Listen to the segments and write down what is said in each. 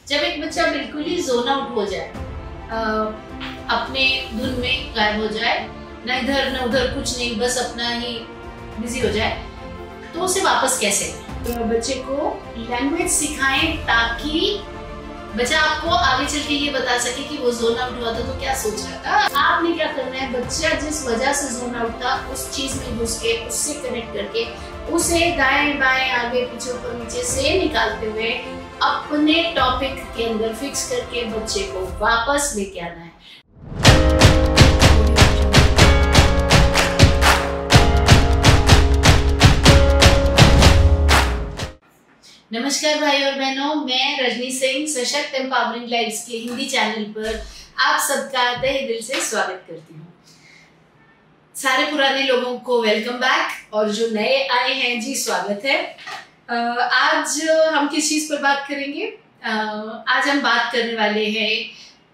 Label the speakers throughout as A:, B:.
A: जब एक बच्चा बिल्कुल ही जोन आउट हो जाए, अपने धुन में गायब हो जाए, न इधर न उधर कुछ नहीं, बस अपना ही बिजी हो जाए, तो उसे वापस कैसे तो बच्चे को लैंग्वेज सिखाएं ताकि बच्चा आपको आगे चल के ये बता सके कि वो जोन आउट हुआ था तो क्या सोच रहा था। आपने क्या करना है, बच्चा जिस वजह से जोन आउट था उस चीज में घुस के उससे कनेक्ट करके उसे दाएं बाएं आगे पीछे ऊपर नीचे से निकालते हुए अपने टॉपिक के अंदर फिक्स करके बच्चे को वापस लेके आना है। नमस्कार भाई और बहनों, मैं रजनी सिंह सशक्त एम्पावरिंग लाइव्स के हिंदी चैनल पर आप सबका तहे दिल से स्वागत करती हूँ। सारे पुराने लोगों को वेलकम बैक और जो नए आए हैं जी स्वागत है। आज हम किस चीज पर बात करेंगे? आज हम बात करने वाले हैं,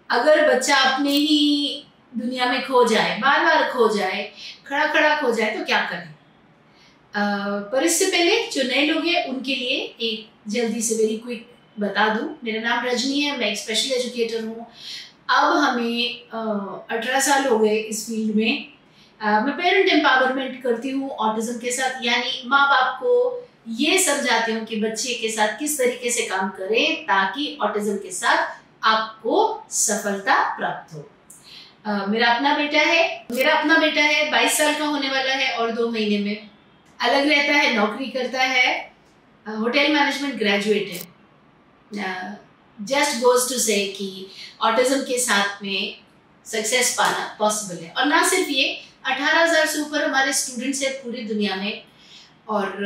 A: अगर बच्चा अपने ही दुनिया में खो जाए, बार बार खो जाए, खड़ा खड़ा खो जाए तो क्या करें। पर इससे पहले जो नए लोग हैं उनके लिए एक जल्दी से वेरी क्विक बता दूं, मेरा नाम रजनी है, मैं एक स्पेशल एजुकेटर हूँ। अब हमें 18 साल हो गए इस फील्ड में। मैं पेरेंट एम्पावरमेंट करती हूँ ऑटिज्म के साथ, यानी माँ बाप को ये समझाती हूँ कि बच्चे के साथ किस तरीके से काम करें ताकि ऑटिज्म के साथ आपको सफलता प्राप्त हो। मेरा अपना बेटा है 22 साल का होने वाला है और 2 महीने में अलग रहता है, नौकरी करता है, होटल मैनेजमेंट ग्रेजुएट है। जस्ट गोज टू से कि ऑटिज्म के साथ में सक्सेस पाना पॉसिबल है। और ना सिर्फ ये, 18,000 से ऊपर हमारे स्टूडेंट्स हैं पूरी दुनिया में और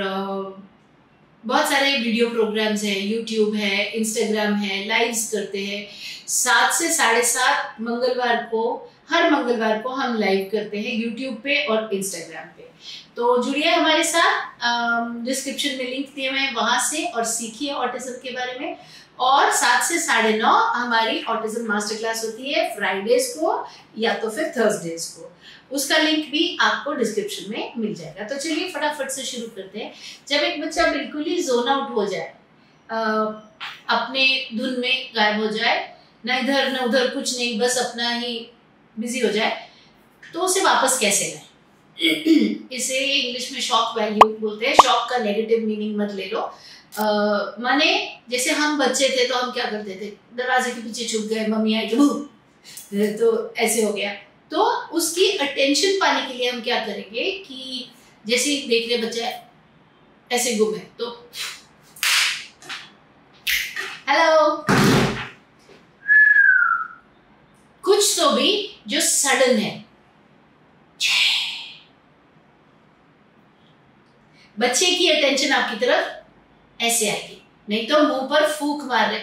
A: बहुत सारे वीडियो प्रोग्राम्स हैं, यूट्यूब है, इंस्टाग्राम है, लाइव्स करते हैं। 7 से 7:30 मंगलवार को, हर मंगलवार को हम लाइव करते हैं यूट्यूब पे और इंस्टाग्राम पे। तो जुड़िए हमारे साथ, डिस्क्रिप्शन में लिंक दिए हुए हैं वहां से और सीखिए ऑटिज्म के बारे में। और 7 से 9:30 हमारी ऑटिज्म मास्टर क्लास होती है फ्राइडेज को या तो फिर थर्सडेज को, उसका लिंक भी आपको डिस्क्रिप्शन में मिल जाएगा। तो चलिए फटाफट से शुरू करते हैं। जब एक बच्चा बिल्कुल ही जोन आउट हो जाए, अपने धुन में गायब हो जाए, न इधर न उधर कुछ नहीं, बस अपना ही बिजी हो जाए, तो उसे वापस कैसे लाएं? इसे इंग्लिश में शॉक वैल्यू बोलते हैं। शॉक का नेगेटिव मीनिंग मत ले लो। माने जैसे हम बच्चे थे तो हम क्या करते थे, दरवाजे के पीछे छुप गए, मम्मी आई तो ऐसे हो गया। तो उसकी अटेंशन पाने के लिए हम क्या करेंगे कि जैसे ही देख रहे बच्चा ऐसे गुम है तो हेलो, कुछ तो भी जो सडन है, बच्चे की अटेंशन आपकी तरफ ऐसे आएगी, नहीं तो मुंह पर फूंक मार रहे,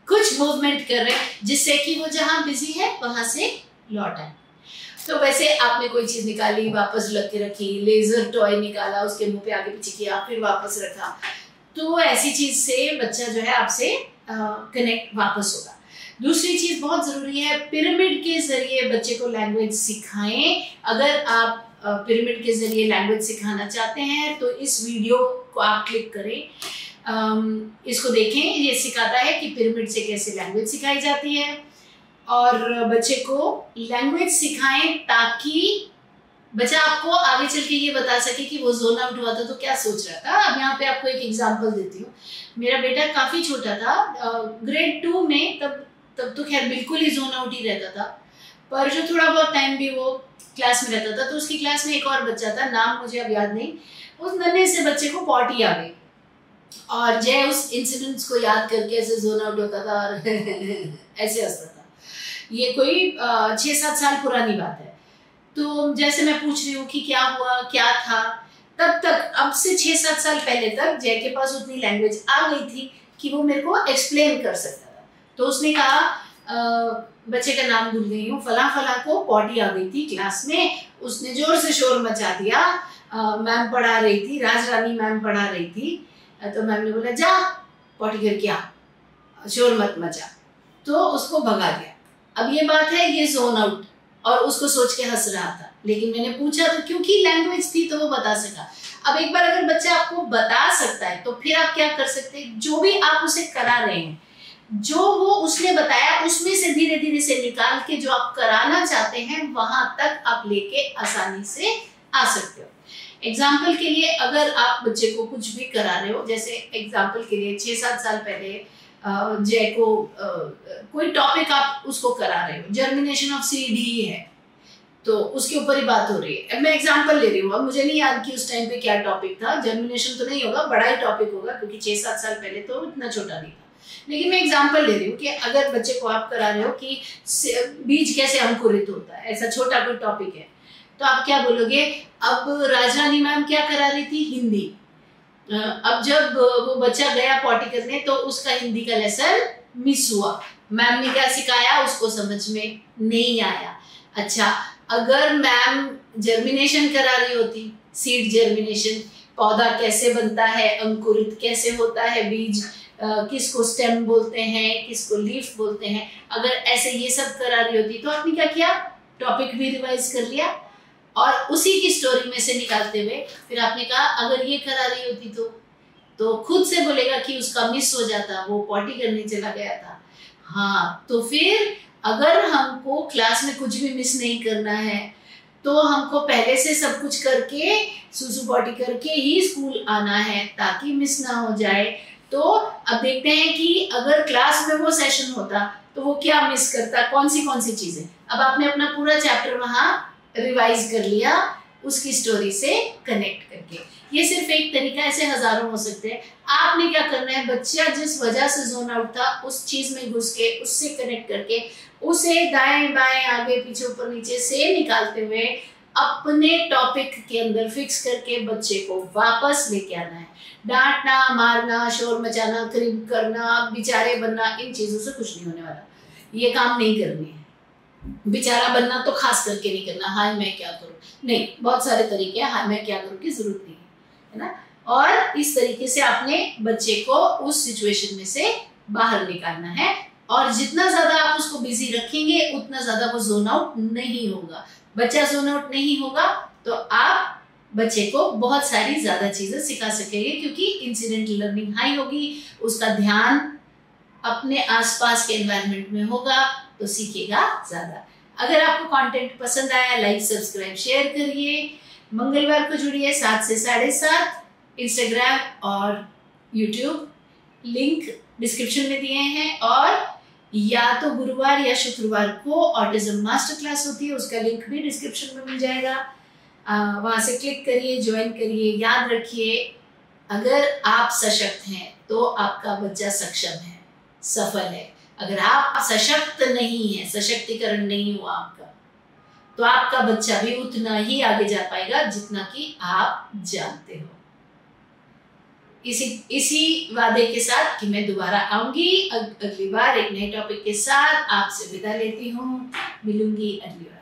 A: कुछ मूवमेंट कर रहे जिससे कि वो जहां बिजी है वहां से लौट आए। तो वैसे आपने कोई चीज निकाली, वापस लग के रखी, लेजर टॉय निकाला, उसके मुंह पे आगे पीछे किया, फिर वापस रखा, तो ऐसी चीज से बच्चा जो है आपसे कनेक्ट वापस होगा। दूसरी चीज बहुत जरूरी है, पिरामिड के जरिए बच्चे को लैंग्वेज सिखाएं। अगर आप पिरामिड के जरिए लैंग्वेज सिखाना चाहते हैं तो इस वीडियो को आप क्लिक करें, इसको देखें। ये सिखाता है कि पिरामिड से कैसे लैंग्वेज सिखाई जाती है और बच्चे को लैंग्वेज सिखाएं ताकि बच्चा आपको आगे चल के ये बता सके कि वो जोन आउट हुआ था तो क्या सोच रहा था। अब यहाँ पे आपको एक एग्जांपल देती हूँ। मेरा बेटा काफी छोटा था, ग्रेड 2 में, तब तो खैर बिल्कुल ही जोन आउट ही रहता था, पर जो थोड़ा बहुत टाइम भी वो क्लास में रहता था तो उसकी क्लास में एक और बच्चा था, नाम मुझे अब याद नहीं, उस नन्हे से बच्चे को पॉटी आ गई और जय उस इंसिडेंट्स को याद करके ऐसे जोन आउट होता था और ऐसे हंसता था। ये कोई 6-7 साल पुरानी बात है। तो जैसे मैं पूछ रही हूँ कि क्या हुआ, क्या था, तब तक, अब से 6-7 साल पहले तक जय के पास उतनी लैंग्वेज आ गई थी कि वो मेरे को एक्सप्लेन कर सकता था। तो उसने कहा, बच्चे का नाम भूल गई हूँ, फला फला को पॉटी आ गई थी क्लास में, उसने जोर से शोर मचा दिया, मैम पढ़ा रही थी, राज रानी मैम पढ़ा रही थी, तो मैम ने बोला जा पॉटी करके आ, शोर मत मचा, तो उसको भगा दिया। अब ये बात है, ये जोन आउट, और उसको सोच के हंस रहा था, लेकिन मैंने पूछा तो क्योंकि लैंग्वेज थी तो वो बता सका। अब एक बार अगर बच्चा आपको बता सकता है तो फिर आप क्या कर सकते हैं, जो भी आप उसे करा रहे हैं, जो वो उसने बताया उसमें से धीरे धीरे से निकाल के जो आप कराना चाहते हैं वहां तक आप लेके आसानी से आ सकते हो। एग्जाम्पल के लिए अगर आप बच्चे को कुछ भी करा रहे हो, जैसे एग्जाम्पल के लिए 6-7 साल पहले जय को कोई टॉपिक आप उसको करा रहे हो, जर्मिनेशन ऑफ सीड ही है तो उसके ऊपर ही बात हो रही है। अब मैं एग्जांपल ले रही हूँ, अब मुझे नहीं याद कि उस टाइम पे क्या टॉपिक था, जर्मिनेशन तो नहीं होगा, बड़ा ही टॉपिक होगा क्योंकि 6-7 साल पहले तो इतना छोटा नहीं था। लेकिन मैं एग्जांपल ले रही हूँ कि अगर बच्चे को आप करा रहे हो कि बीज कैसे अंकुरित होता है, ऐसा छोटा कोई टॉपिक है, तो आप क्या बोलोगे। अब राजरानी मैम क्या करा रही थी, हिंदी। अब जब वो बच्चा गया पॉटी करने तो उसका हिंदी का लेसन मिस हुआ, मैम ने क्या सिखाया उसको समझ में नहीं आया। अच्छा, अगर मैम जर्मिनेशन करा रही होती, सीड जर्मिनेशन, पौधा कैसे बनता है, अंकुरित कैसे होता है बीज, किसको स्टेम बोलते हैं, किसको लीफ बोलते हैं, अगर ऐसे ये सब करा रही होती तो आपने क्या किया, टॉपिक भी रिवाइज कर लिया और उसी की स्टोरी में से निकालते हुए फिर आपने कहा अगर ये करा रही होती तो खुद से बोलेगा कि उसका मिस हो जाता, वो पॉटी करने चला गया था। हाँ, तो फिर अगर हमको क्लास में कुछ भी मिस नहीं करना है तो हमको पहले से सब कुछ करके सुसु पॉटी करके ही स्कूल आना है ताकि मिस ना हो जाए। तो अब देखते हैं कि अगर क्लास में वो सेशन होता तो वो क्या मिस करता, कौन सी चीजें। अब आपने अपना पूरा चैप्टर वहां रिवाइज कर लिया उसकी स्टोरी से कनेक्ट करके। ये सिर्फ एक तरीका, ऐसे हजारों हो सकते हैं। आपने क्या करना है, बच्चा जिस वजह से जोन आउट था उस चीज में घुस के उससे कनेक्ट करके उसे दाएं बाएं आगे पीछे ऊपर नीचे से निकालते हुए अपने टॉपिक के अंदर फिक्स करके बच्चे को वापस लेके आना है। डांटना, मारना, शोर मचाना, क्रिब करना, बेचारे बनना, इन चीजों से कुछ नहीं होने वाला। ये काम नहीं करने हैं। बेचारा बनना तो खास करके नहीं करना, हाय मैं क्या करूं, नहीं, बहुत सारे तरीके हैं, हाय मैं क्या करूं की जरूरत नहीं है ना। और इस तरीके से आपने बच्चे को उस सिचुएशन में से बाहर निकालना है और जितना ज्यादा आप उसको बिजी रखेंगे उतना ज्यादा वो जोन आउट नहीं होगा। बच्चा जोन आउट नहीं होगा तो आप बच्चे को बहुत सारी ज्यादा चीजें सिखा सकेंगे क्योंकि इंसिडेंटल लर्निंग हाई होगी, उसका ध्यान अपने आसपास के एनवायरनमेंट में होगा तो सीखेगा ज्यादा। अगर आपको कंटेंट पसंद आया, लाइक, सब्सक्राइब, शेयर करिए। मंगलवार को जुड़िए 7 से 7:30, इंस्टाग्राम और यूट्यूब लिंक डिस्क्रिप्शन में दिए हैं। और या तो गुरुवार या शुक्रवार को ऑटिज्म मास्टर क्लास होती है, उसका लिंक भी डिस्क्रिप्शन में मिल जाएगा, वहां से क्लिक करिए, ज्वाइन करिए। याद रखिए, अगर आप सशक्त हैं तो आपका बच्चा सक्षम है, सफल है। अगर आप सशक्त नहीं है, सशक्तिकरण नहीं हुआ आपका, तो आपका बच्चा भी उतना ही आगे जा पाएगा जितना कि आप जानते हो। इसी वादे के साथ कि मैं दोबारा आऊंगी अगली बार एक नए टॉपिक के साथ, आपसे विदा लेती हूँ। मिलूंगी अगली बार।